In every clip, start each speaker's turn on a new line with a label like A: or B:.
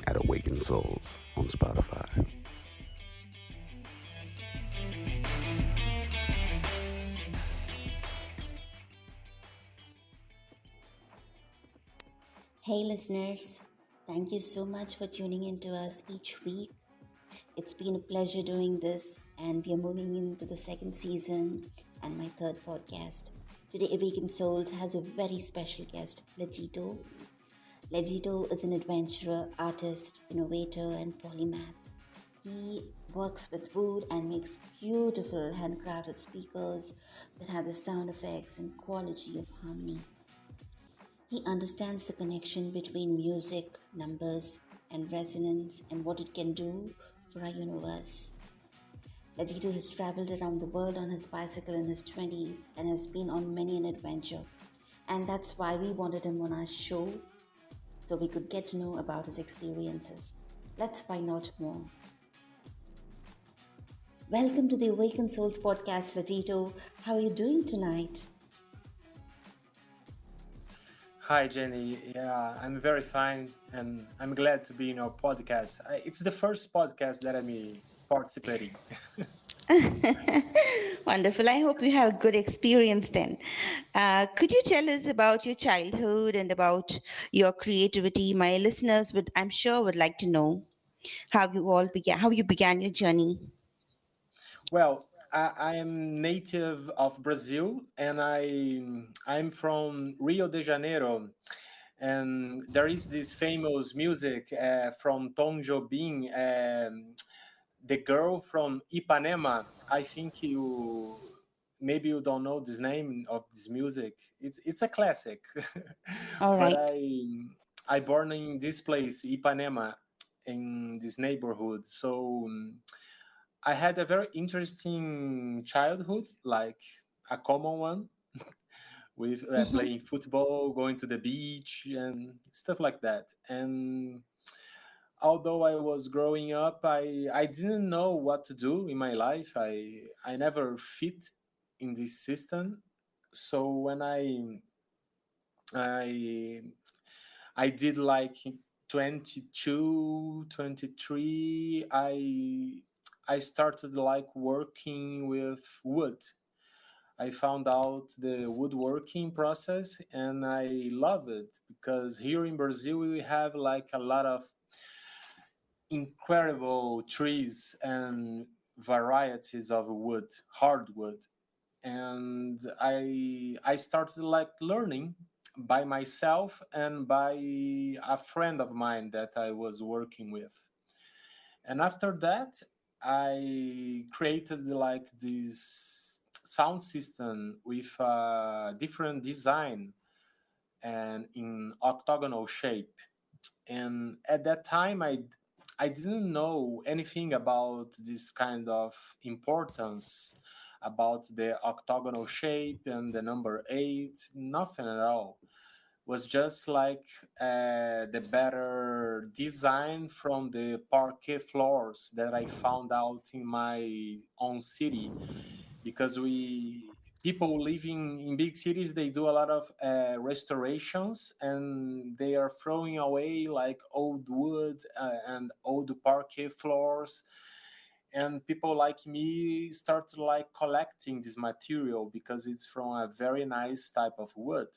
A: at Awakened Souls on Spotify.
B: Hey, listeners. Thank you so much for tuning in to us each week. It's been a pleasure doing this, and we are moving into the second season and my third podcast. Today, Awakened Souls has a very special guest, Legito. Legito is an adventurer, artist, innovator, and polymath. He works with wood and makes beautiful handcrafted speakers that have the sound effects and quality of harmony. He understands the connection between music, numbers, and resonance and what it can do for our universe. Legito has traveled around the world on his bicycle in his 20s and has been on many an adventure. And that's why we wanted him on our show so we could get to know about his experiences. Let's find out more. Welcome to the Awakened Souls podcast, Legito. How are you doing tonight?
C: Hi, Jenny. Yeah, I'm very fine, and I'm glad to be in your podcast. It's the first podcast that I'm participating.
D: Wonderful. I hope you have a good experience then. Could you tell us about your childhood and about your creativity? My listeners would, I'm sure, would like to know how you began your journey.
C: Well, I am native of Brazil, and I'm from Rio de Janeiro, and there is this famous music from Tom Jobim, the girl from Ipanema. I think maybe you don't know this name of this music. It's a classic,
D: All
C: but
D: right.
C: I born in this place, Ipanema, in this neighborhood. So I had a very interesting childhood, like a common one, with playing football, going to the beach, and stuff like that. And although I was growing up, I didn't know what to do in my life. I never fit in this system. So when I I did like 22, 23, I started like working with wood. I found out the woodworking process and I love it because here in Brazil we have like a lot of incredible trees and varieties of wood, hardwood. And I started like learning by myself and by a friend of mine that I was working with. And after that, I created like this sound system with a different design and in octagonal shape. And at that time, I didn't know anything about this kind of importance about the octagonal shape and the number eight, nothing at all. Was just like the better design from the parquet floors that I found out in my own city, because we people living in big cities, they do a lot of restorations and they are throwing away like old wood and old parquet floors, and people like me start like collecting this material because it's from a very nice type of wood.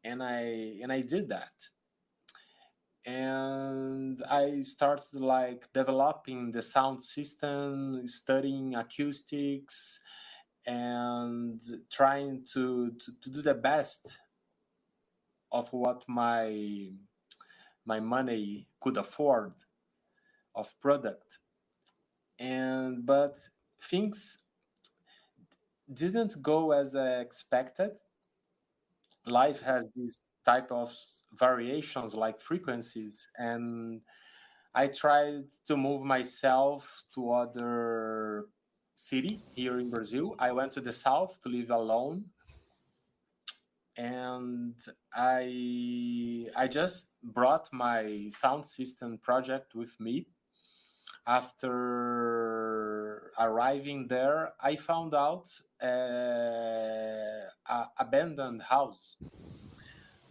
C: And I did that, and I started like developing the sound system, studying acoustics, and trying to do the best of what my money could afford of product. And but things didn't go as I expected. Life has this type of variations like frequencies, and I tried to move myself to other city here in Brazil. I went to the south to live alone, and I just brought my sound system project with me. After arriving there, I found out a abandoned house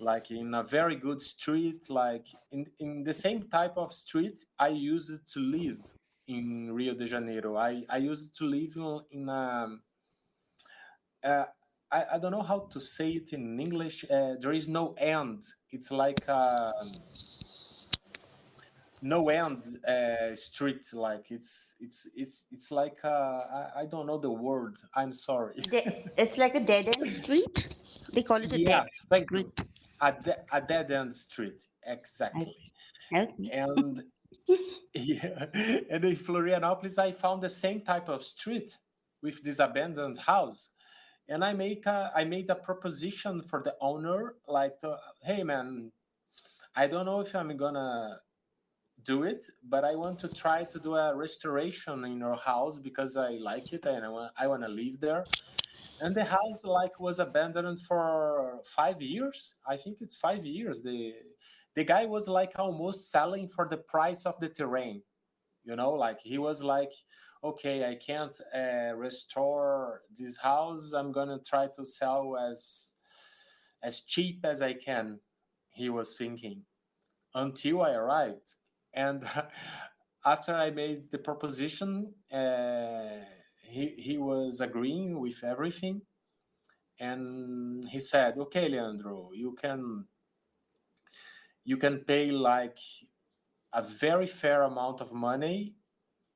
C: like in a very good street, like in the same type of street I used to live in Rio de Janeiro. I used to live in uh, I don't know how to say it in English. There is no end. It's like no end street. Like it's like I don't know the word. I'm sorry.
D: It's like a dead end street. They call it a
C: Yeah,
D: dead
C: thank
D: street.
C: you. A dead end street,
D: Okay.
C: exactly.
D: Okay.
C: And yeah, and in Florianopolis, I found the same type of street with this abandoned house. And I made a proposition for the owner, like, hey man, I don't know if I'm gonna do it, but I want to try to do a restoration in your house because I like it and I want to live there. And the house like was abandoned for 5 years. I think it's 5 years. The guy was like almost selling for the price of the terrain. You know, like he was like, okay, I can't restore this house. I'm gonna try to sell as cheap as I can. He was thinking until I arrived, and after I made the proposition, he was agreeing with everything, and he said, "Okay, Leandro, you can pay like a very fair amount of money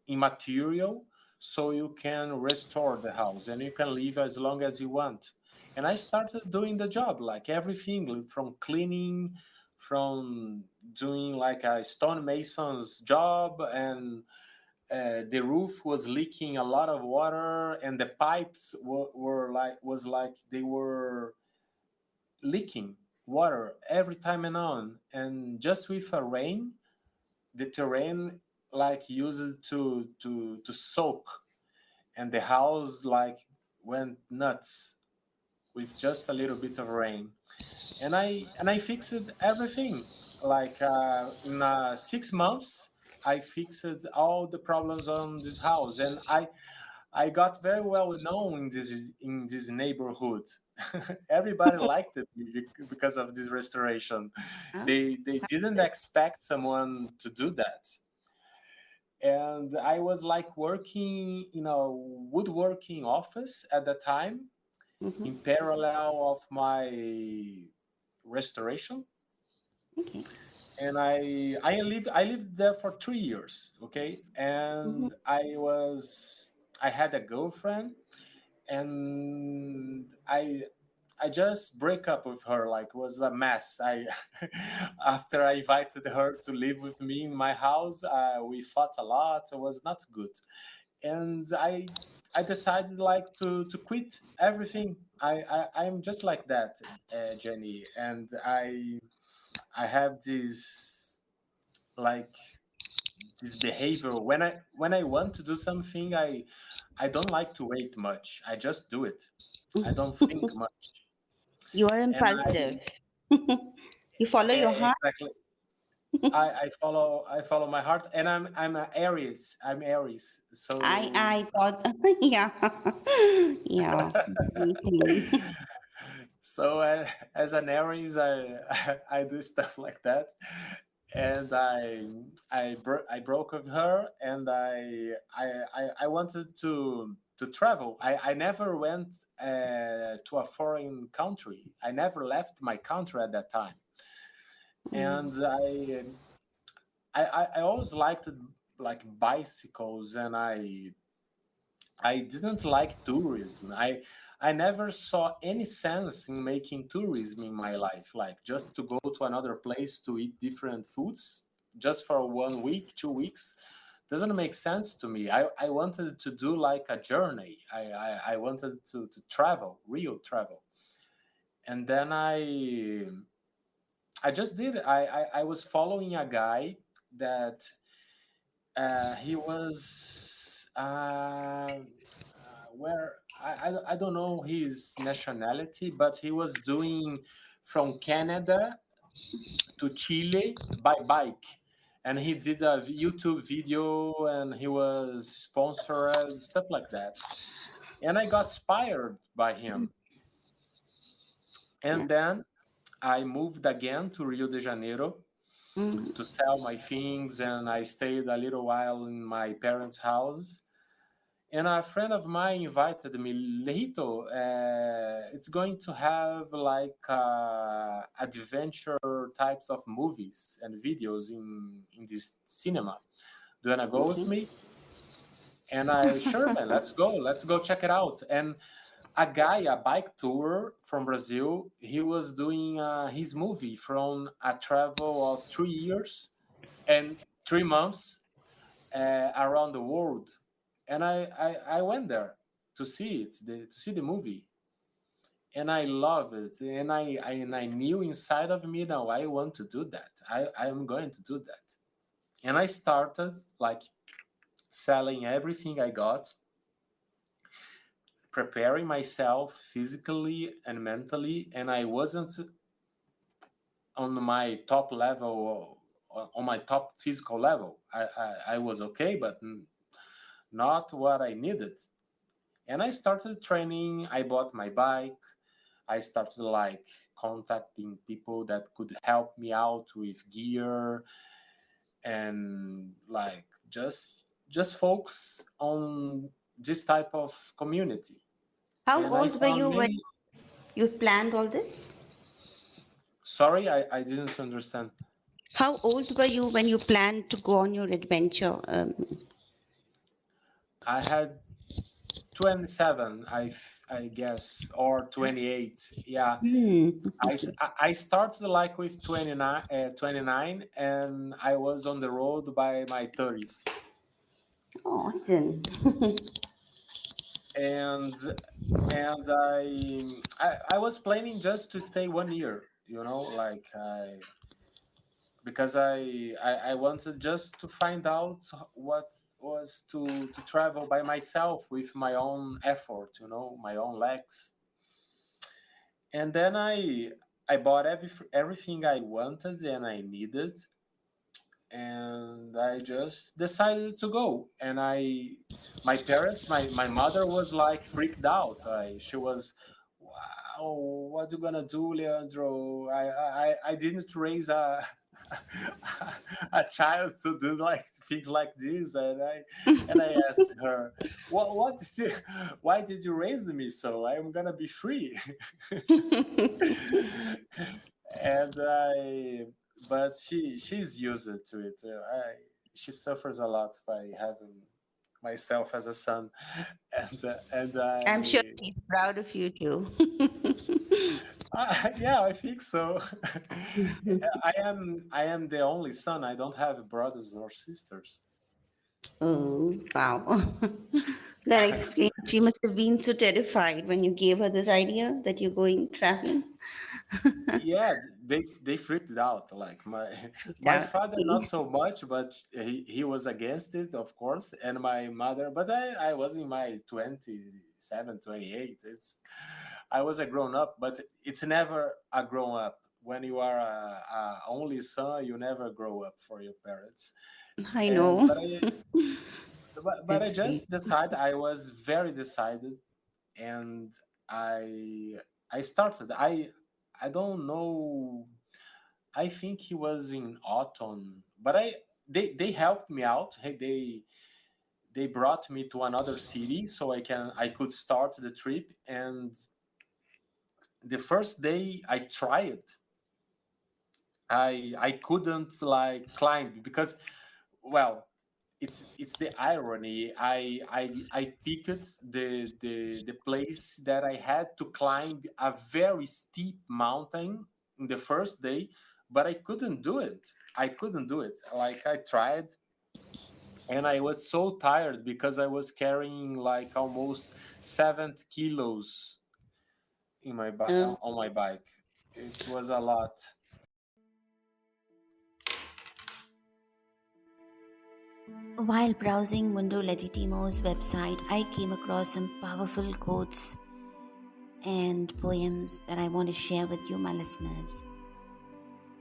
C: in material so you can restore the house and you can live as long as you want." And I started doing the job, like everything from cleaning, from doing like a stonemason's job, and the roof was leaking a lot of water, and the pipes were like was like they were leaking water every time and on. And just with a rain, the terrain like used to soak, and the house like went nuts with just a little bit of rain. And I fixed everything like in 6 months. I fixed all the problems on this house, and I got very well known in this neighborhood. Everybody liked it because of this restoration.
D: Huh?
C: They didn't expect someone to do that. And I was like working in a woodworking office at the time
D: Mm-hmm.
C: in parallel of my restoration.
D: Okay.
C: And I lived there for 3 years, okay?
D: Mm-hmm.
C: And I had a girlfriend, and I just break up with her, like was a mess. I After I invited her to live with me in my house, we fought a lot. It was not good, and I decided like to quit everything. I'm just like that, Jenny, and I have this like this behavior when I want to do something. I don't like to wait much. I just do it. I don't think much.
D: You are
C: And
D: impulsive. You follow your heart.
C: exactly, I follow my heart, and I'm a Aries. I'm Aries. So
D: I thought, yeah, yeah. Definitely.
C: so as an Aries, I do stuff like that, and I broke with her, and I wanted to travel. I never went to a foreign country. I never left my country at that time, and I always liked like bicycles, and I didn't like tourism. I never saw any sense in making tourism in my life, like just to go to another place to eat different foods just for 1 week, 2 weeks. Doesn't make sense to me. I wanted to do like a journey. I wanted to travel, real travel. And then I just did. I was following a guy that he was where I don't know his nationality, but he was doing from Canada to Chile by bike, and he did a YouTube video, and he was sponsored stuff like that, and I got inspired by him.
D: Yeah.
C: And then I moved again to Rio de Janeiro to sell my things, and I stayed a little while in my parents' house. And a friend of mine invited me, Legito, it's going to have like adventure types of movies and videos in this cinema. Do you want to go with me? And I, sure, man, let's go check it out. And a bike tour from Brazil, he was doing his movie from a travel of 3 years and 3 months around the world. And I went there to see it, to see the movie. And I love it. And I knew inside of me, now I want to do that. I am going to do that. And I started like selling everything I got, preparing myself physically and mentally, and I wasn't on my top level, on my top physical level. I was okay, but not what I needed. And I started training. I bought my bike. I started like contacting people that could help me out with gear, and like just focus on this type of community.
D: How
C: And I
D: old were
C: found
D: you when
C: many.
D: you planned all this?
C: Sorry, I didn't understand.
D: How old were you when you planned to go on your adventure?
C: I had 27, I guess, or 28. Yeah,
D: Hmm.
C: I started like with 29, and I was on the road by my 30s.
D: Awesome.
C: And I was planning just to stay 1 year, like because I wanted just to find out what was to travel by myself with my own effort, my own legs. And then I bought everything I wanted and I needed, and I just decided to go. And my parents, my mother was like freaked out. She was, wow, what you gonna do, Leandro? I didn't raise a a child to do like things like this. And I asked her, what did you, why did you raise me so? I'm gonna be free. And but she's used to it. She suffers a lot by having myself as a son, and
D: I'm sure she's proud of you too.
C: yeah, I think so. I am the only son. I don't have brothers or sisters.
D: Oh, wow. That explains. She must have been so terrified when you gave her this idea that you're going traveling.
C: Yeah, they freaked out. Like my
D: Freaked
C: my
D: out.
C: father
D: Okay.
C: not so much, but he was against it, of course, and my mother. But I was in my 27, 28. I was a grown up, but it's never a grown up. When you are a only son, you never grow up for your parents.
D: I
C: And
D: know.
C: but I
D: That's sweet.
C: just decided. I was very decided, and I started. I don't know. I think he was in autumn, but they helped me out. Hey, they brought me to another city so I could start the trip. And the first day I tried, I couldn't like climb because, well, it's the irony. I picked the place that I had to climb a very steep mountain in the first day, but I couldn't do it. I couldn't do it. Like I tried, and I was so tired because I was carrying like almost 7 kilos
D: Uh,
C: on my bike. It was a lot.
B: While browsing Mundo Legitimo's website, I came across some powerful quotes and poems that I want to share with you, my listeners.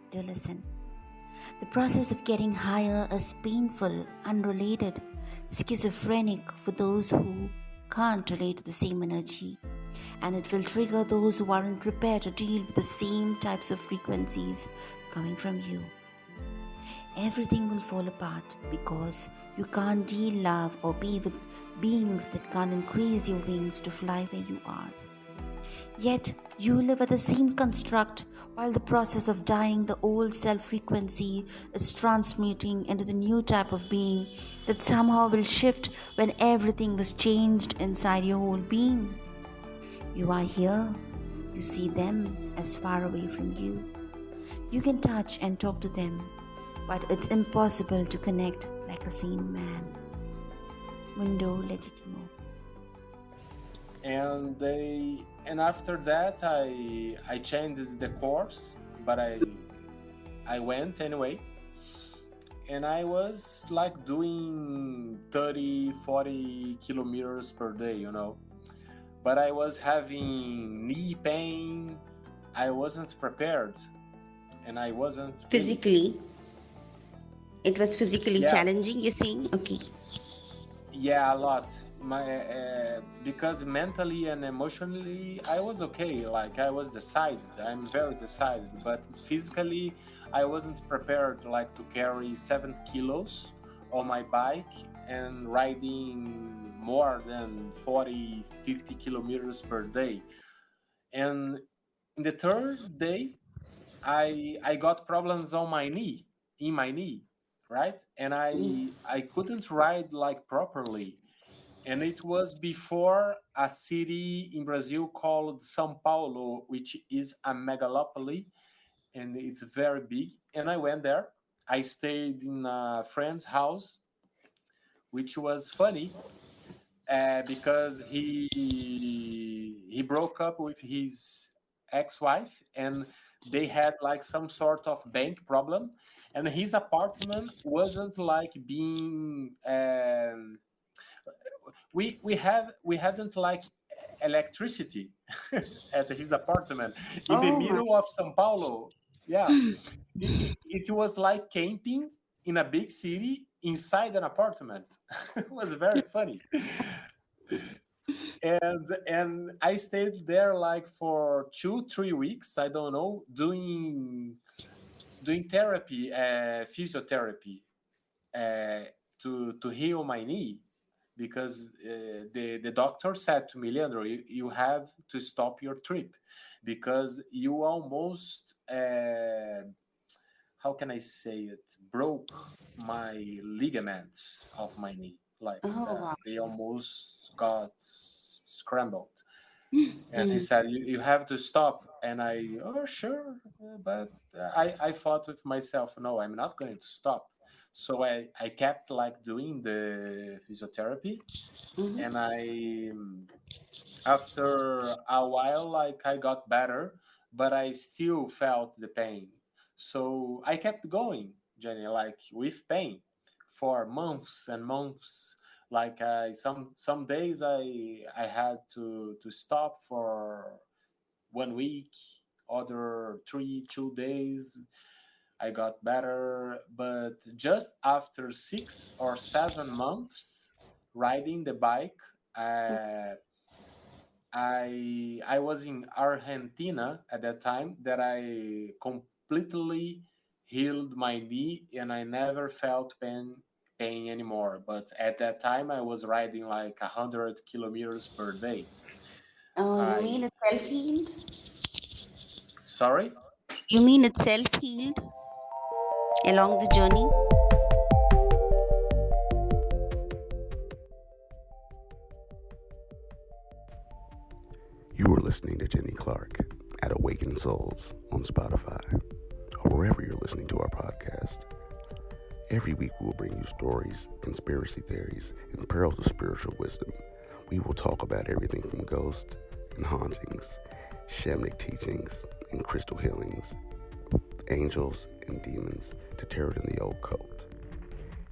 B: Do listen. The process of getting higher is painful, unrelated, schizophrenic for those who can't relate to the same energy. and it will trigger those who aren't prepared to deal with the same types of frequencies coming from you. Everything will fall apart because you can't deal love or be with beings that can't increase your wings to fly where you are. Yet you live at the same construct while the process of dying the old self frequency is transmuting into the new type of being that somehow will shift when everything was changed inside your whole being. You are here, you see them as far away from you. You can touch and talk to them, but it's impossible to connect like a sane man. Mundo Legitimo.
C: And after that I changed the course, but I went anyway, and I was like doing 30-40 kilometers per day, you know, but I was having knee pain. I wasn't prepared, and I wasn't really...
D: Physically, it was physically
C: Yeah.
D: challenging, you're saying? Okay.
C: Yeah, a lot. Because mentally and emotionally I was okay. Like, I was decided. I'm very decided. But physically, I wasn't prepared, like, to carry 7 kilos on my bike and riding more than 40-50 kilometers per day. And in the third day, I got problems on my knee, in my knee, right? And I couldn't ride like properly. And it was before a city in Brazil called São Paulo, which is a megalopoly, and it's very big. And I went there. I stayed in a friend's house, which was funny because he broke up with his ex-wife, and they had like some sort of bank problem, and his apartment wasn't like being we hadn't like electricity at his apartment in the
D: Oh my.
C: middle of São Paulo. Yeah, it was like camping in a big city inside an apartment. It was very funny. And I stayed there like for 2-3 weeks, I don't know, doing therapy, physiotherapy, to heal my knee, because the doctor said to me, Leandro, you have to stop your trip because you almost how can I say it, broke my ligaments of my knee. Like,
D: Oh wow.
C: they almost got scrambled. And he said, you have to stop. And oh, sure. But I thought with myself, no, I'm not going to stop. So I kept like doing the physiotherapy. And after a while, like, I got better, but I still felt the pain. So I kept going, Jenny, like with pain for months and months. Like, some days I had to stop for 1 week, other 2 days. I got better, but just after 6 or 7 months riding the bike, I was in Argentina at that time, that I completely healed my knee, and I never felt pain anymore. But at that time, I was riding like 100 kilometers per day.
D: Oh, you
C: I
D: mean it's self-healed?
C: Sorry?
D: You mean it's self-healed along the journey?
A: You are listening to Jenny Clark at Awakened Souls on Spotify or wherever you're listening to our podcast. Every week we will bring you stories, conspiracy theories, and pearls of spiritual wisdom. We will talk about everything from ghosts and hauntings, shamanic teachings and crystal healings, angels and demons, to tarot in the occult.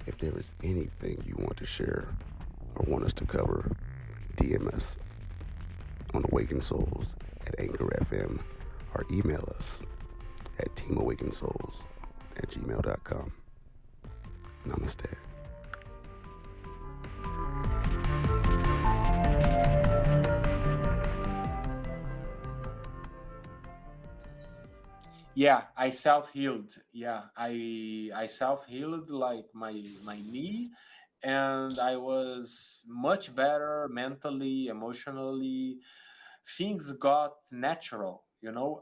A: If there is anything you want to share or want us to cover, DM us on Awakened Souls at Anchor FM, or email us at teamawakendsouls@gmail.com. Namaste.
C: Yeah, I self healed. Yeah, I self healed like my knee, and I was much better mentally, emotionally. Things got natural,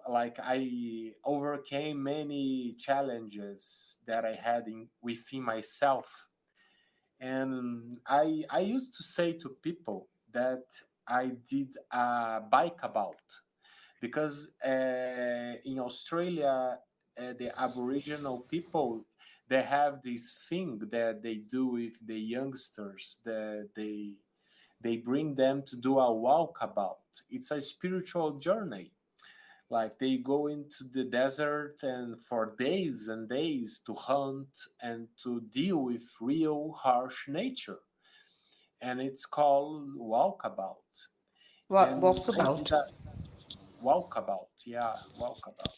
C: like I overcame many challenges that I had within myself. And I used to say to people that I did a bike about, because in Australia, the Aboriginal people, they have this thing that they do with the youngsters, that they bring them to do a walkabout. It's a spiritual journey. Like they go into the desert and for days and days to hunt and to deal with real harsh nature. And it's called walkabout. And
D: Walk
C: I did
D: about.
C: a walkabout. Yeah, walkabout.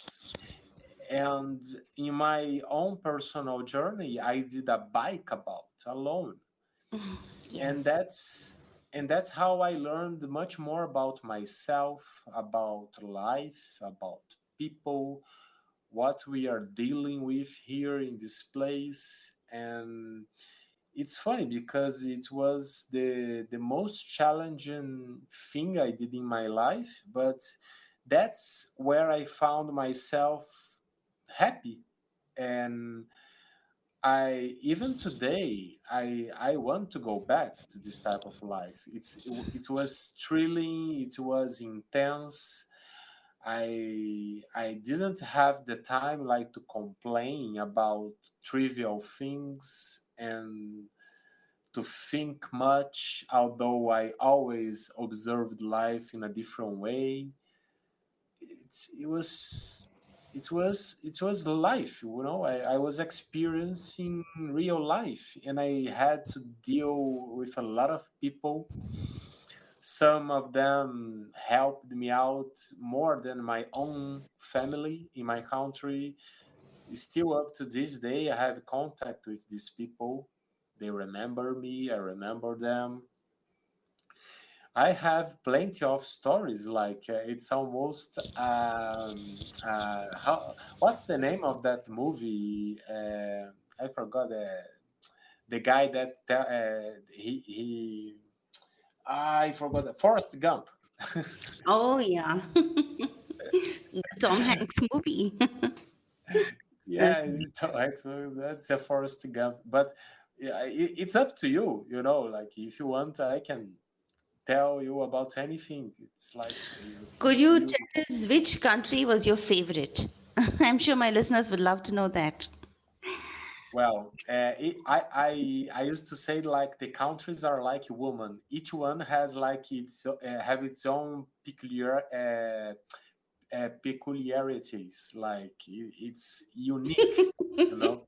C: And in my own personal journey, I did a bike about alone.
D: Yeah.
C: And that's how I learned much more about myself, about life, about people, what we are dealing with here in this place. And it's funny because it was the most challenging thing I did in my life, but that's where I found myself happy. And I even today I want to go back to this type of life. It was thrilling, it was intense. I didn't have the time like to complain about trivial things and to think much, although I always observed life in a different way. It was life, I was experiencing real life, and I had to deal with a lot of people. Some of them helped me out more than my own family in my country. Still up to this day, I have contact with these people. They remember me, I remember them. I have plenty of stories. Like it's almost what's the name of that movie? I forgot the guy that he I forgot Forrest Gump.
D: Oh, yeah. The Tom Hanks movie.
C: Yeah,
D: Okay.
C: so that's a Forrest Gump. But yeah, it's up to you. Like if you want, I can tell you about anything. It's like
D: Could you
C: you
D: tell us which country was your favorite? I'm sure my listeners would love to know that.
C: Well, I used to say like the countries are like a woman. Each one has like have its own peculiarities. Like it's unique, you know.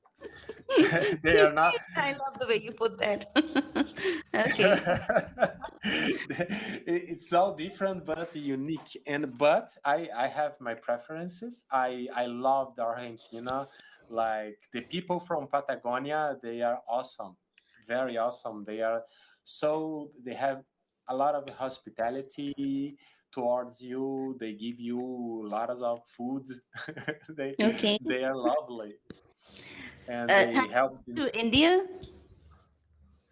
C: They are not.
D: I love the way you put that. Okay.
C: It's all different but unique. But I have my preferences. I loved Argentina. Like the people from Patagonia, they are awesome, very awesome. They have a lot of hospitality towards you. They give you lots of food. they
D: Okay.
C: they are lovely, and they
D: Have
C: help.
D: you been to India?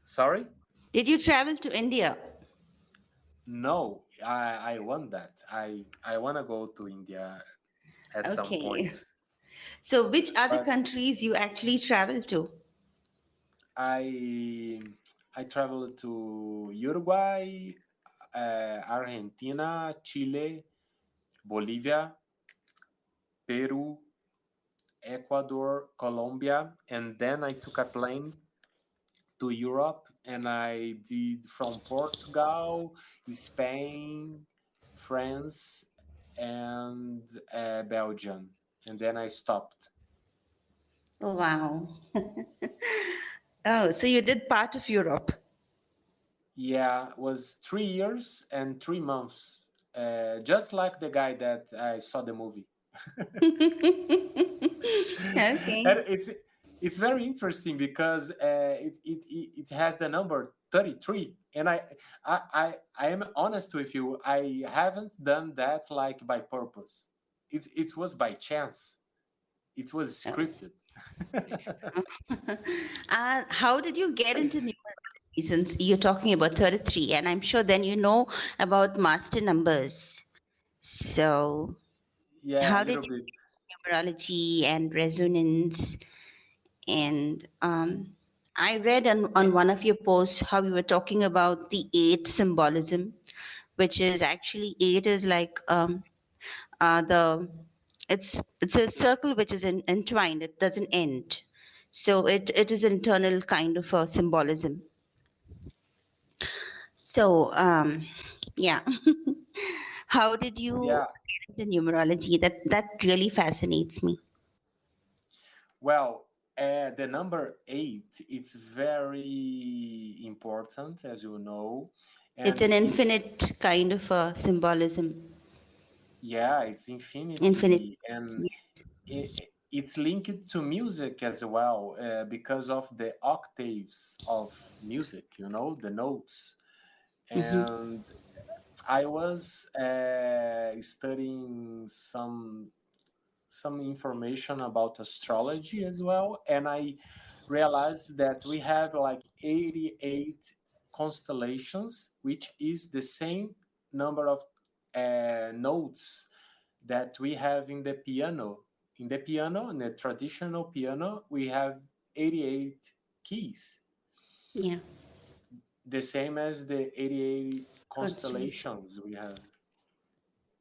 C: Sorry.
D: Did you travel to India?
C: No, I want that. I want to go to India at some
D: Okay.
C: point.
D: So, which other
C: But
D: countries you actually traveled to?
C: I I traveled to Uruguay, Argentina, Chile, Bolivia, Peru, Ecuador, Colombia, and then I took a plane to Europe, and I did from Portugal, Spain, France, and Belgium, and then I stopped.
D: Oh, wow. Oh, so you did part of Europe.
C: Yeah, it was 3 years and 3 months, just like the guy that I saw the movie.
D: Okay.
C: And it's very interesting because it has the number 33, and I am honest with you, I haven't done that like by purpose. It was by chance. It was
D: Oh.
C: scripted.
D: How did you get into numerology since you're talking about 33? And I'm sure then you know about master numbers. So,
C: Yeah, a
D: how did
C: little
D: you
C: bit.
D: numerology and resonance? And I read on one of your posts how you were talking about the eight symbolism, which is actually eight is like the it's a circle which is entwined. It doesn't end. So it is an internal kind of a symbolism. So yeah, how did you
C: Yeah.
D: get into numerology? That really fascinates me.
C: Well, the number eight, it's very important, as you know,
D: It's
C: and
D: an
C: it's,
D: infinite kind of a symbolism.
C: yeah, it's
D: Infinite.
C: infinity, and it's linked to music as well, because of the octaves of music, the notes.
D: Hmm.
C: And I was studying some information about astrology as well, and I realized that we have like 88 constellations, which is the same number of notes that we have in the piano. In the traditional piano, we have 88 keys,
D: Yeah.
C: the same as the 88
D: Constellation.
C: constellations we have.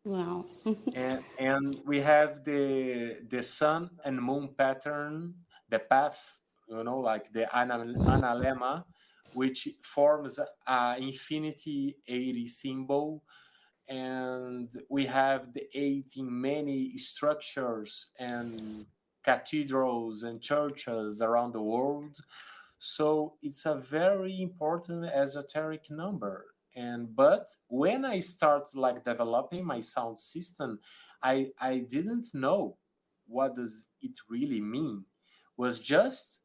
D: Wow.
C: And we have the sun and moon pattern, the path, like the analemma, which forms a infinity 80 symbol. And we have the eight in many structures and cathedrals and churches around the world. So it's a very important esoteric number. And but when I start like developing my sound system, I didn't know what does it really mean. Was just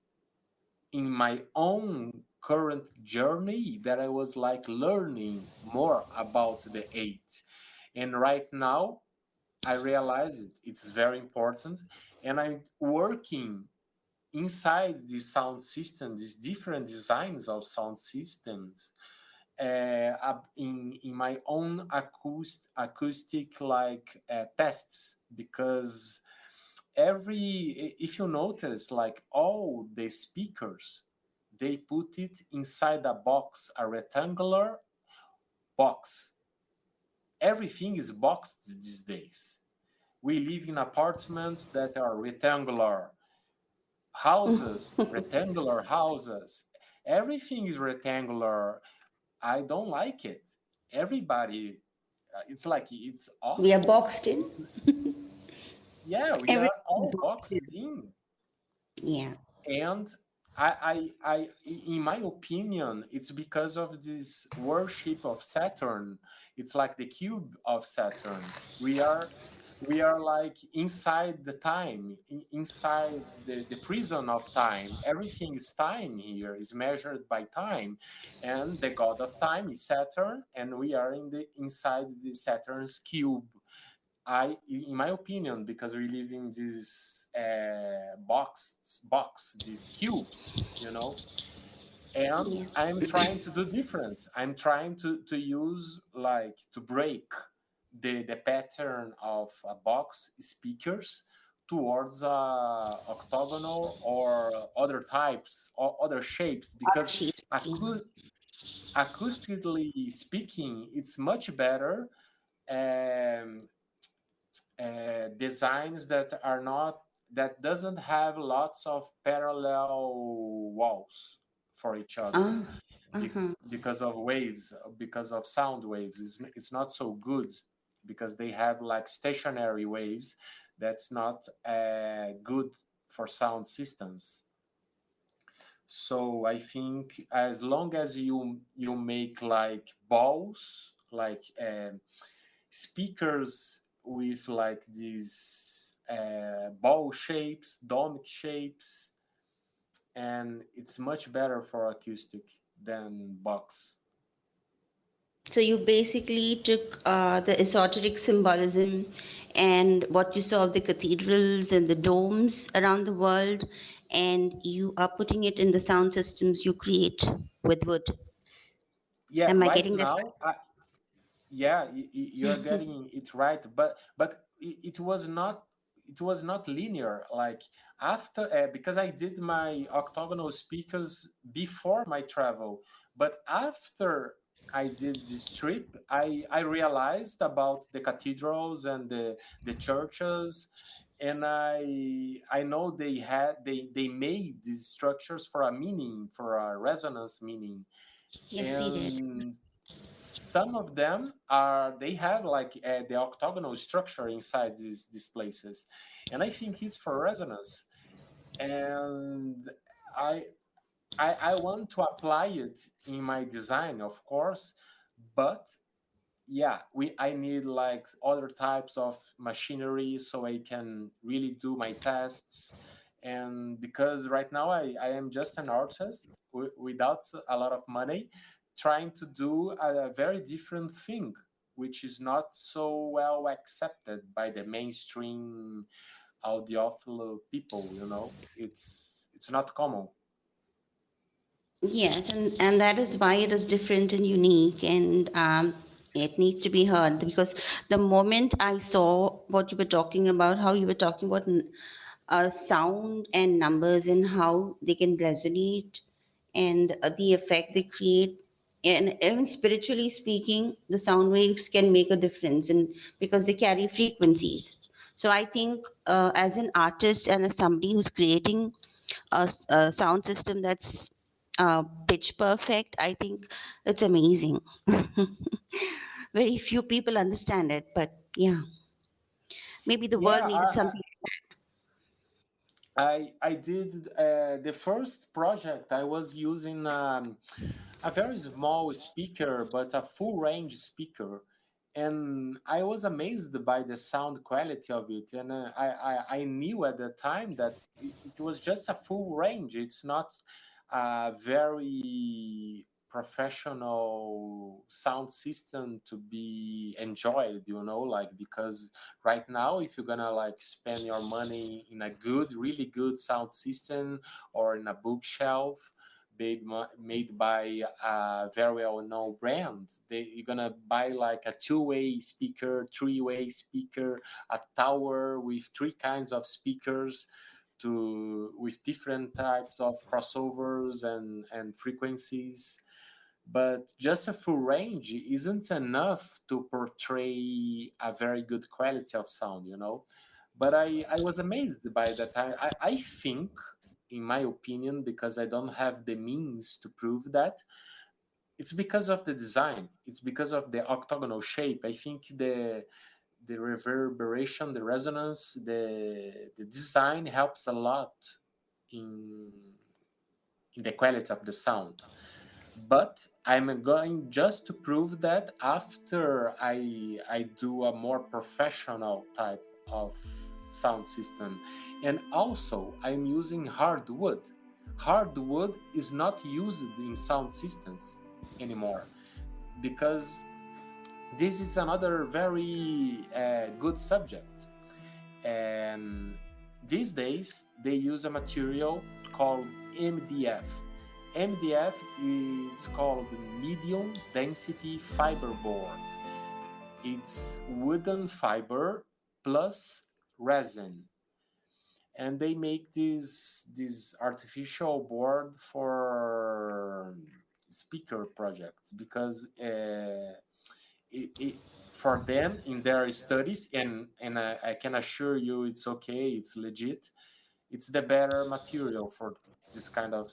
C: in my own current journey that I was like learning more about the eight. And right now I realize it's very important, and I'm working inside the sound system, these different designs of sound systems, in my own acoustic like tests, because if you notice, like all the speakers, they put it inside a box, a rectangular box. Everything is boxed these days. We live in apartments that are rectangular, houses, rectangular houses. Everything is rectangular. I don't like it. Everybody, it's like it's
D: We are
C: awful.
D: boxed in.
C: Yeah, we
D: Everything
C: are
D: is
C: all
D: boxed in.
C: boxed in.
D: Yeah.
C: And in my opinion, it's because of this worship of Saturn. It's like the cube of Saturn. We are like inside the time, inside the prison of time. Everything is time here, is measured by time, and the god of time is Saturn, and we are inside the Saturn's cube. In my opinion, because we live in this box, these cubes, and
D: Yeah.
C: I'm trying to do different. I'm trying to use like to break the pattern of a box speakers towards octagonal or other types or other shapes,
D: Other
C: because
D: shapes. Yeah.
C: acoustically speaking, it's much better. Um, Designs that doesn't have lots of parallel walls for each other,
D: Ah. Uh-huh.
C: because of waves, because of sound waves. It's not so good, because they have like stationary waves. That's not good for sound systems. So I think as long as you make like balls, like speakers with like these ball shapes, dome shapes, and it's much better for acoustic than box.
D: So you basically took the esoteric symbolism and what you saw of the cathedrals and the domes around the world, and you are putting it in the sound systems you create with wood.
C: Yeah,
D: Am I
C: right
D: getting that
C: now, yeah, you're
D: right?
C: getting it right, but it was not linear. Like after, because I did my octagonal speakers before my travel, but after I did this trip, I realized about the cathedrals and the churches, and I know they made these structures for a meaning, for a resonance meaning.
D: Yes, they did.
C: And some of them are, they have like the octagonal structure inside these places, and I think it's for resonance. And i I want to apply it in my design, of course, but yeah, I need like other types of machinery so I can really do my tests. And because right now I am just an artist without a lot of money, trying to do a very different thing, which is not so well accepted by the mainstream audiophile people, it's not common.
D: Yes, and that is why it is different and unique, and it needs to be heard because the moment I saw what you were talking about, how you were talking about sound and numbers and how they can resonate and the effect they create, and even spiritually speaking, the sound waves can make a difference, and because they carry frequencies. So I think as an artist and as somebody who's creating a sound system that's pitch perfect, I think it's amazing. Very few people understand it, but yeah, maybe the world
C: Yeah,
D: needed something.
C: I did the first project. I was using a very small speaker, but a full range speaker, and I was amazed by the sound quality of it. And I knew at the time that it was just a full range. It's not a very professional sound system to be enjoyed, like, because right now, if you're gonna like spend your money in a good, really good sound system, or in a bookshelf made by a very well-known brand, you're gonna buy like a two-way speaker, three-way speaker, a tower with three kinds of speakers, with different types of crossovers and frequencies. But just a full range isn't enough to portray a very good quality of sound. But I was amazed by that. I think, in my opinion, because I don't have the means to prove that, it's because of the design. It's because of the octagonal shape. I think the reverberation, the resonance, the design helps a lot in in the quality of the sound. But I'm going just to prove that after I do a more professional type of sound system. And also, I'm using hardwood. Hardwood is not used in sound systems anymore, because this is another very good subject. And these days, they use a material called MDF. MDF is called medium density fiberboard. It's wooden fiber plus resin, and they make this artificial board for speaker projects, because for them, in their studies, and I can assure you it's okay, it's legit, it's the better material for this kind of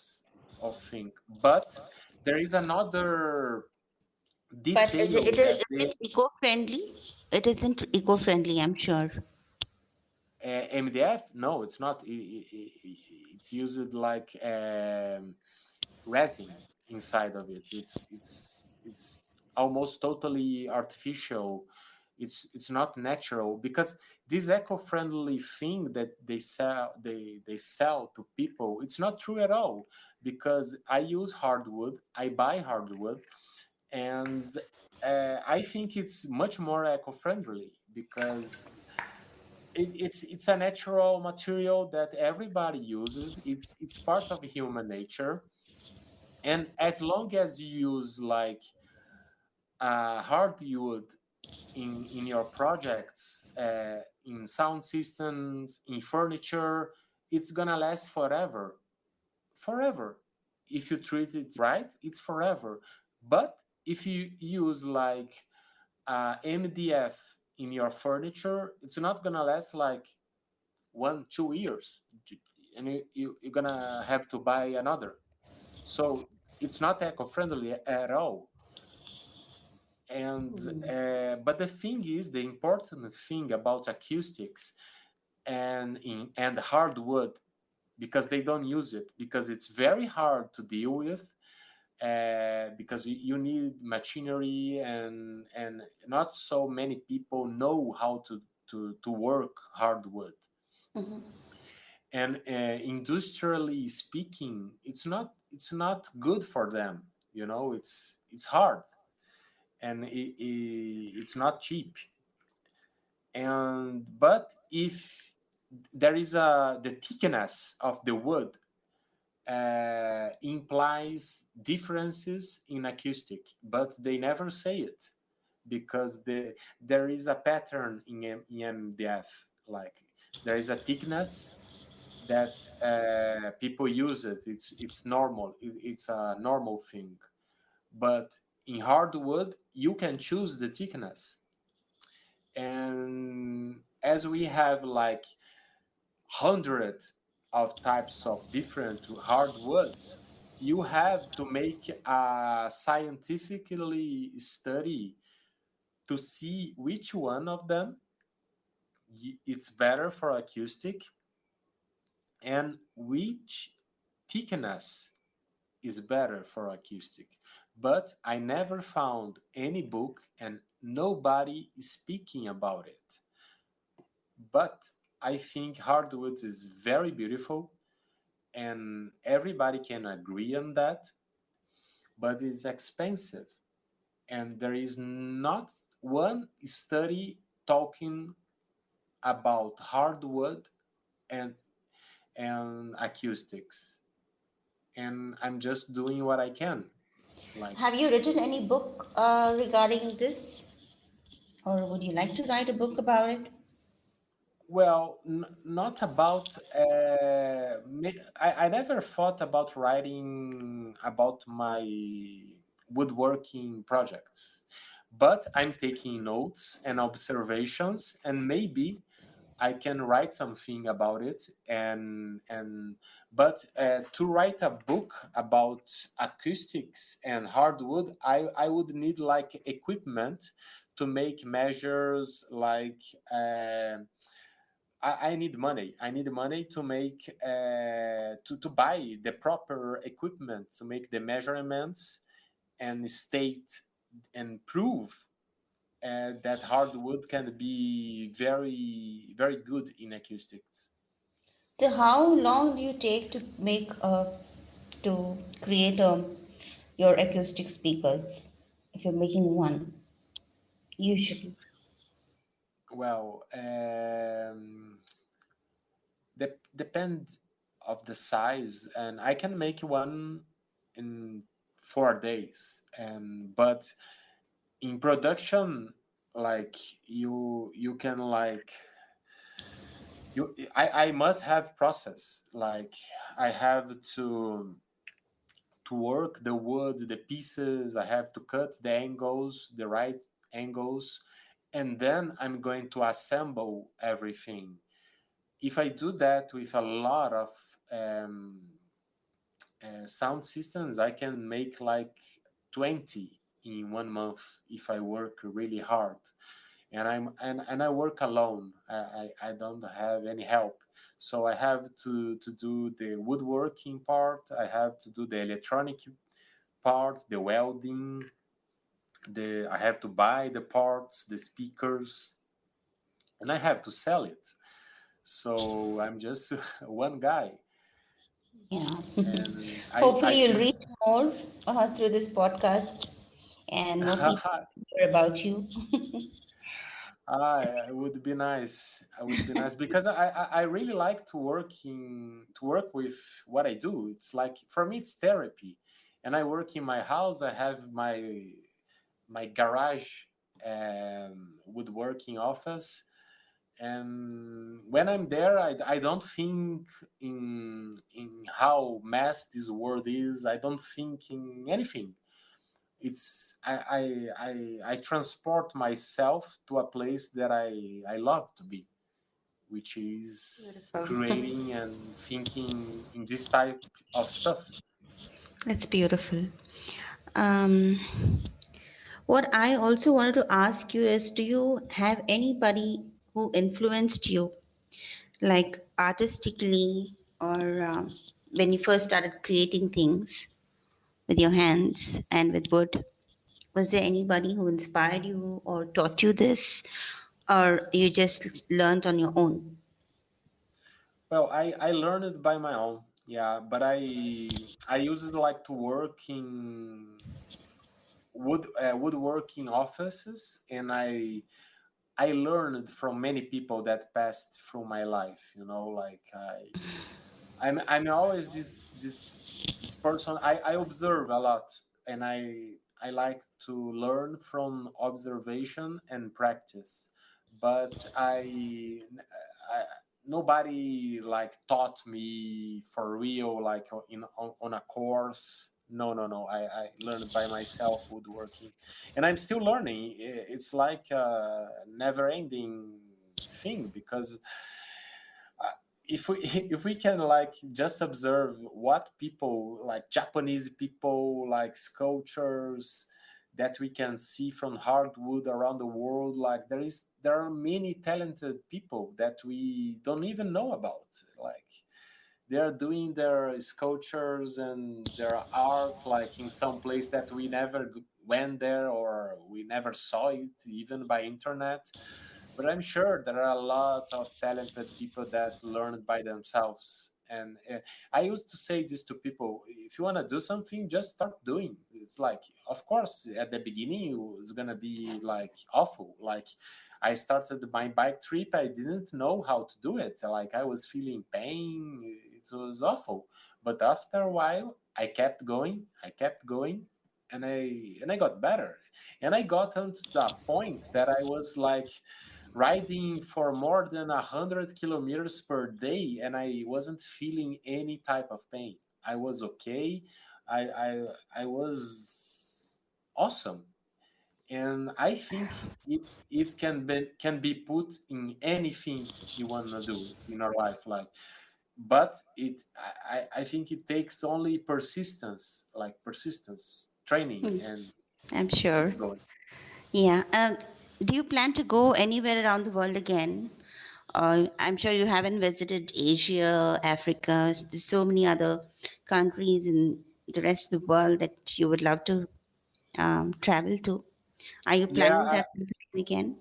C: thing. But there is another
D: But
C: detail that
D: is it eco-friendly? It isn't eco-friendly, I'm sure.
C: MDF, no, it's not. It's used like resin inside of it. It's almost totally artificial. It's not natural, because this eco-friendly thing that they sell to people, it's not true at all. Because I use hardwood, I buy hardwood, and I think it's much more eco-friendly because it's a natural material that everybody uses. It's part of human nature, and as long as you use like hardwood in your projects, in sound systems, in furniture, it's gonna last forever, forever. If you treat it right, it's forever. But if you use like MDF in your furniture, it's not gonna last like 1 2 years, and you're gonna have to buy another. So it's not eco-friendly at all. And but the thing is, the important thing about acoustics and hardwood, because they don't use it, because it's very hard to deal with, because you need machinery, and not so many people know how to work hardwood.
D: Mhm.
C: And industrially speaking, it's not good for them. It's hard, and it's not cheap. And but if there is the thickness of the wood implies differences in acoustic, but they never say it, because there is a pattern in MDF. Like, there is a thickness that people use it. It's normal. It's a normal thing. But in hardwood, you can choose the thickness, and as we have like hundreds of types of different hardwoods, you have to make a scientifically study to see which one of them it's better for acoustic, and which thickness is better for acoustic. But I never found any book, and nobody is speaking about it. But I think hardwood is very beautiful, and everybody can agree on that, but it's expensive. And there is not one study talking about hardwood and acoustics. And I'm just doing what I can. Like,
D: Have you written any book regarding this, or would you like to write a book about it?
C: well, not about. I never thought about writing about my woodworking projects, but I'm taking notes and observations, and maybe I can write something about it. But to write a book about acoustics and hardwood, I would need like equipment to make measures, like. I need money. I need money to make to buy the proper equipment to make the measurements and state and prove that hardwood can be very very good in acoustics.
D: So, how long do you take to to create your acoustic speakers if you're making one, usually?
C: Well, depend of the size, and I can make one in 4 days, and but in production, like, you can like I must have process. Like, I have to work the wood, the pieces. I have to cut the angles, the right angles, and then I'm going to assemble everything. If I do that with a lot of um, sound systems, I can make like 20 in 1 month if I work really hard. And I work alone. I don't have any help. So I have to do the woodworking part. I have to do the electronic part, the welding. The I have to buy the parts, the speakers, and I have to sell it. So I'm just one guy,
D: Yeah.
C: and I
D: Hopefully, you'll
C: think.
D: reach more through this podcast. and more people hear about you.
C: It would be nice. It would be nice because I really like to work with what I do. It's like for me it's therapy, and I work in my house. I have my garage woodworking office, and when I'm there, I don't think in how mess this world is. I don't think in anything. It's I transport myself to a place that I love to be, which is
D: Beautiful.
C: creating and thinking in this type of stuff.
D: That's beautiful. Um, what I also wanted to ask you is, do you have anybody who influenced you, like artistically, or when you first started creating things with your hands and with wood? Was there anybody who inspired you or taught you this, or you just learned on your own?
C: Well, I learned it by my own, yeah, but I used it like to work in woodworking offices, and I learned from many people that passed through my life. You know, like I'm always this person. I observe a lot, and I like to learn from observation and practice. But I nobody like taught me for real, like on a course. No, no, no. I learned by myself woodworking, and I'm still learning. It's like a never-ending thing because if we if we can like just observe what people like Japanese people like sculptures that we can see from hardwood around the world, like there are many talented people that we don't even know about. Like they are doing their sculptures and their art like in some place that we never went there or we never saw it even by internet. But I'm sure there are a lot of talented people that learn by themselves. And I used to say this to people: if you want to do something, just start doing. It's like, of course, at the beginning, it's gonna be like awful. Like, I started my bike trip, I didn't know how to do it. Like, I was feeling pain, it was awful. But after a while, I kept going, and I got better. And I got onto the point that I was like riding for more than 100 kilometers per day, and I wasn't feeling any type of pain. I was okay. I was awesome, and I think it can be put in anything you wanna do in our life, like. But I think it takes only persistence, like persistence, training,
D: Hmm,
C: and
D: I'm
C: keep
D: sure.
C: going.
D: Yeah. Do you plan to go anywhere around the world again? I'm sure you haven't visited Asia, Africa. There's so many other countries in the rest of the world that you would love to travel to. Are you planning
C: Yeah,
D: that again?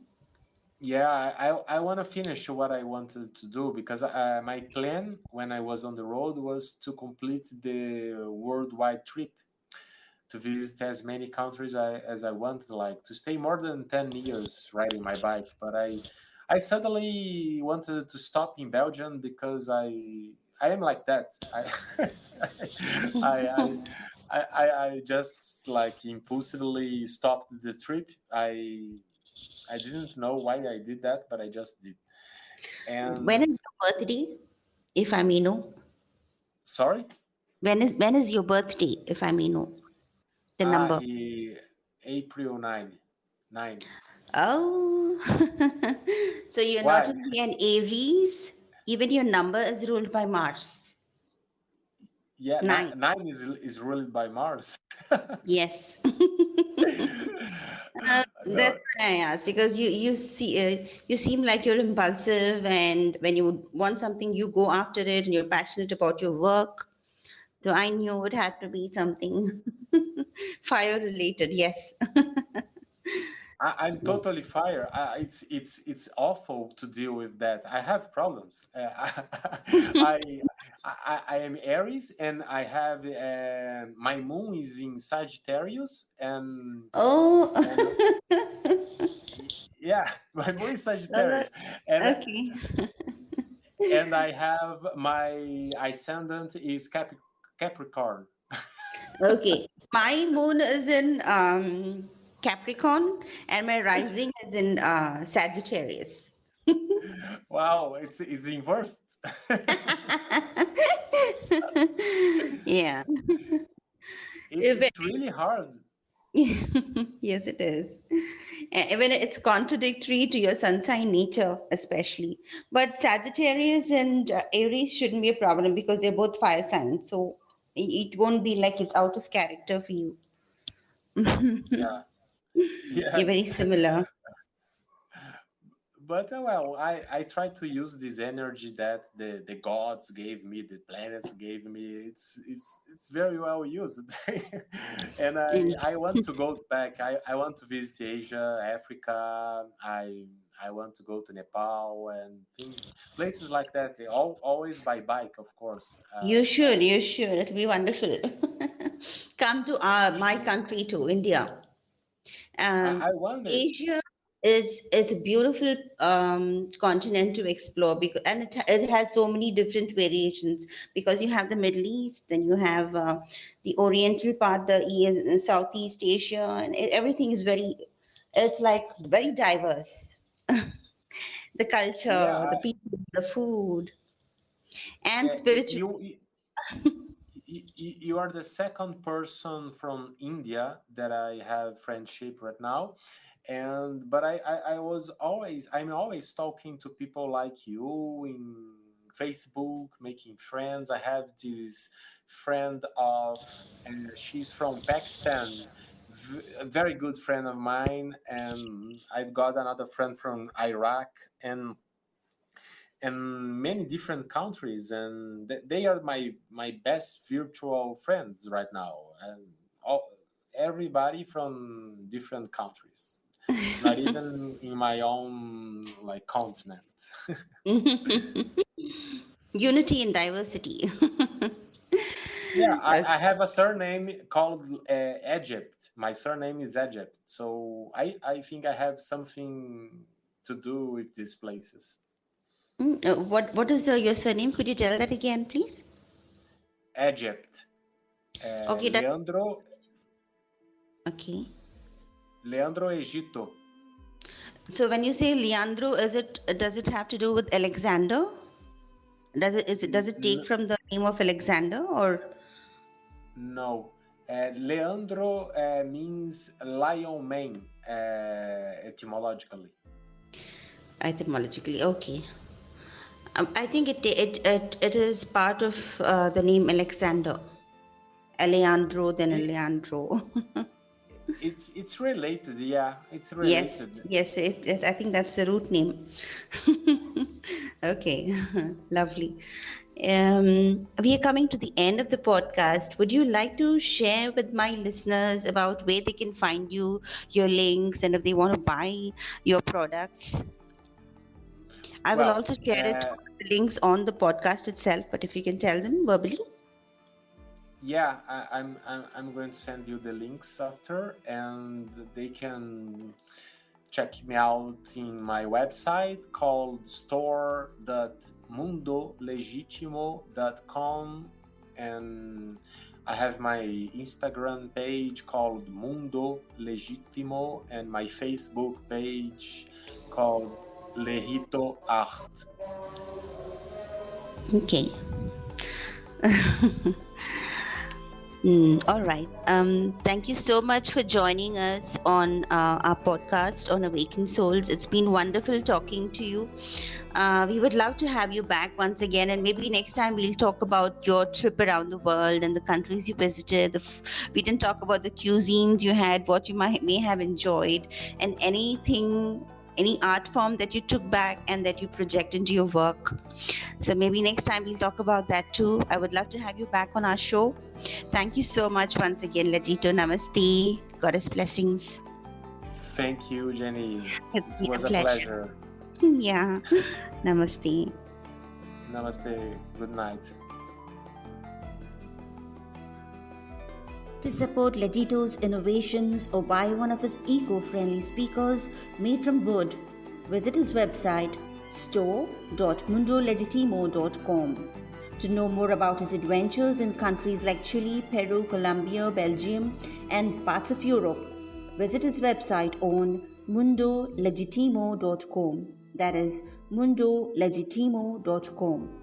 C: Yeah, I want to finish what I wanted to do because my plan when I was on the road was to complete the worldwide trip to visit as many countries as I want, like to stay more than 10 years riding my bike. But I suddenly wanted to stop in Belgium because I am like that. I, I, I just like impulsively stopped the trip. I didn't know why I did that, but I just did.
D: When
C: And
D: is your birthday, if I may know?
C: sorry,
D: When is your birthday, if I may know the number?
C: April 9.
D: Oh, so you're not
C: Why?
D: only an Aries, even your number is ruled by Mars.
C: Yeah,
D: Nine.
C: 9 is ruled by Mars.
D: Yes.
C: No,
D: That's why I asked because you seem like you're impulsive, and when you want something, you go after it, and you're passionate about your work. So I knew it had to be something fire related. Yes.
C: I'm totally fire. It's awful to deal with that. I have problems. I I am Aries, and I have my moon is in Sagittarius,
D: Oh,
C: and yeah, my moon is
D: oh,
C: Sagittarius, and
D: okay.
C: and I have my ascendant is Capricorn.
D: Okay. My moon is in Capricorn and my rising is in Sagittarius.
C: Wow, it's inversed.
D: Yeah.
C: It's really hard.
D: Yes, it is. Even it's contradictory to your sun sign nature, especially. But Sagittarius and Aries shouldn't be a problem because they're both fire signs. So it won't be like it's out of character for you.
C: Yeah,
D: You're very
C: yes.
D: similar.
C: But well, I try to use this energy that the gods gave me, the planets gave me. It's very well used. And
D: And
C: I want to go back. I want to visit Asia, Africa. I want to go to Nepal and places like that. Always by bike, of course.
D: you should, you should. It'll be wonderful. Come to my country too, India. Um,
C: I want it.
D: Asia is a beautiful continent to explore because and it has so many different variations because you have the Middle East, then you have the Oriental part, Southeast Asia, and everything is very it's like very diverse. The
C: Yeah,
D: culture, the people, the food, and spiritual.
C: you are the second person from India that I have friendship right now, and but I'm always talking to people like you in Facebook, making friends. I have this friend of, and she's from Pakistan, a very good friend of mine, and I've got another friend from Iraq, and many different countries, and they are my best virtual friends right now, and everybody from different countries, not even in my own like continent.
D: Unity in diversity.
C: Yeah, I
D: Okay.
C: have a surname called Egypt. My surname is Egypt, so I think I have something to do with these places.
D: What is your surname? Could you tell that again, please?
C: Egypt.
D: Okay, that okay.
C: Leandro Egito.
D: So when you say Leandro, does it have to do with Alexander? Does it take from the name of Alexander or
C: No. Leandro means lion mane etymologically.
D: etymologically? Okay. I think it is part of the name Alexander. Alejandro, then
C: It,
D: Alejandro.
C: it's related, yeah. It's
D: Yes,
C: related.
D: yes, I think that's the root name. Okay, lovely. We are coming to the end of the podcast. Would you like to share with my listeners about where they can find you, your links, and if they want to buy your products? I will
C: Well,
D: also share links on the podcast itself, but if you can tell them verbally.
C: yeah, I'm going to send you the links after, and they can check me out in my website called store.mundolegitimo.com, and I have my Instagram page called Mundo Legitimo and my Facebook page called Legito Art.
D: Okay. All right. Thank you so much for joining us on our podcast on Awakened Souls. It's been wonderful talking to you. We would love to have you back once again, and maybe next time we'll talk about your trip around the world and the countries you visited. We didn't talk about the cuisines you had, what you may have enjoyed, and any art form that you took back and that you project into your work. So maybe next time we'll talk about that too. I would love to have you back on our show. Thank you so much once again, Legito. Namaste. Goddess blessings.
C: Thank you, Jenny. It
D: It's
C: was
D: a
C: a pleasure.
D: Yeah. Namaste.
C: Namaste. Good night.
B: To support Legito's innovations or buy one of his eco-friendly speakers made from wood, visit his website store.mundolegitimo.com. To know more about his adventures in countries like Chile, Peru, Colombia, Belgium, and parts of Europe, visit his website on mundolegitimo.com. That is mundolegitimo.com.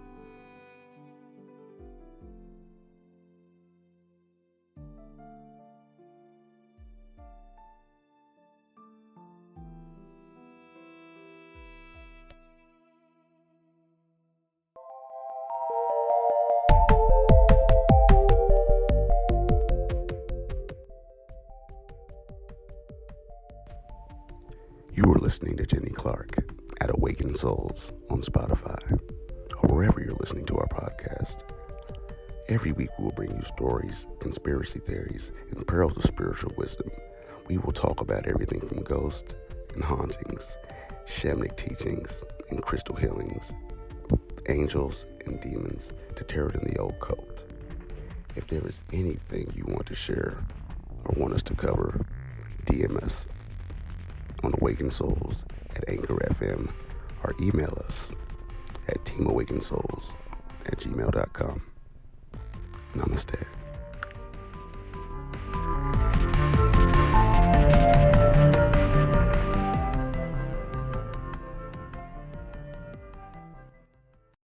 A: You are listening to Jenny Clark at Awakened Souls on Spotify or wherever you're listening to our podcast. Every week we will bring you stories, conspiracy theories, and pearls of spiritual wisdom. We will talk about everything from ghosts and hauntings, shamanic teachings and crystal healings, angels and demons to tarot and the occult. If there is anything you want to share or want us to cover, DM us on Awakened Souls at Anchor FM or email us at teamawakendsouls@gmail.com. Namaste.